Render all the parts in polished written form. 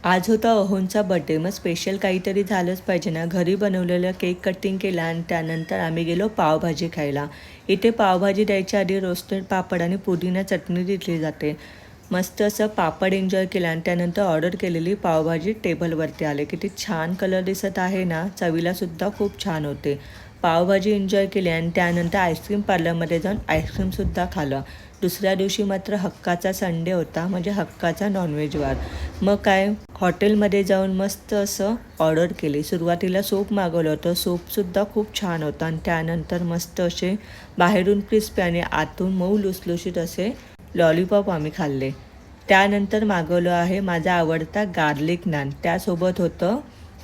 आज होता अहोंचा बर्थडे, मग स्पेशल काहीतरी झालंच पाहिजे ना. घरी बनवलेलं केक कटिंग केला आणि त्यानंतर आम्ही गेलो पावभाजी खायला. इथे पावभाजी द्यायच्या आधी रोस्टेड पापड आणि पुदिना चटणी दिली जाते. मस्त असं पापड एन्जॉय केला आणि त्यानंतर ऑर्डर केलेली पावभाजी टेबलवरती आले. किती छान कलर दिसत आहे ना, चवीलासुद्धा खूप छान होते. पावभाजी एन्जॉय केली आणि त्यानंतर आईस्क्रीम पार्लरमध्ये जाऊन आईस्क्रीमसुद्धा खाल्लं. दुसऱ्या दिवशी मात्र हक्काचा संडे होता, म्हणजे हक्काचा नॉनव्हेज वार. मग काय, हॉटेलमध्ये जाऊन मस्त असं ऑर्डर केली. सुरुवातीला सूप मागवलं होतं, सूपसुद्धा खूप छान होतं आणि त्यानंतर मस्त असे बाहेरून क्रिस्पी आणि आतून मऊ लुसलुशीत असे लॉलीपॉप आम्ही खाल्ले. त्यानंतर मागवलं आहे माझा आवडता गार्लिक नान, त्यासोबत होतं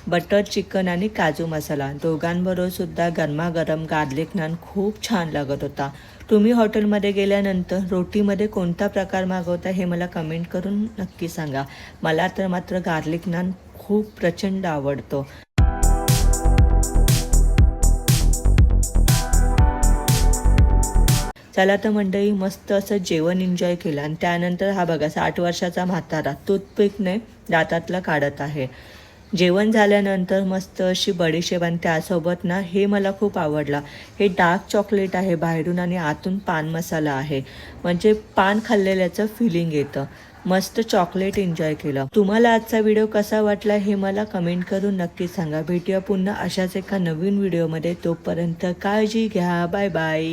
बटर चिकन आणि काजू मसाला. दोघांबरोबरसुद्धा गरमागरम गार्लिक नान खूप छान लागत होता. तुम्ही हॉटेलमध्ये गेल्यानंतर रोटीमध्ये कोणता प्रकार मागवता हे मला कमेंट करून नक्की सांगा. मला तर मात्र गार्लिक नान खूप प्रचंड आवडतो. चला तर मंडळी, मस्त असं जेवण एन्जॉय केलं आणि त्यानंतर हा बघा 60 वर्षाचा म्हातारा टूथपिकने दातातलं काढत आहे. जेवण झाल्यानंतर मस्त अशी बडीशेप आणि त्यासोबत ना हे मला खूप आवडला. हे डार्क चॉकलेट आहे बाहेरून आणि आतून पान मसाला आहे, म्हणजे पान खाल्लेल्याचं फिलिंग येतं. मस्त चॉकलेट एन्जॉय केलं. तुम्हाला आजचा व्हिडिओ कसा वाटला हे मला कमेंट करून नक्की सांगा. भेटूया पुन्हा अशाच एका नवीन व्हिडिओमध्ये. तोपर्यंत काळजी घ्या. Bye bye.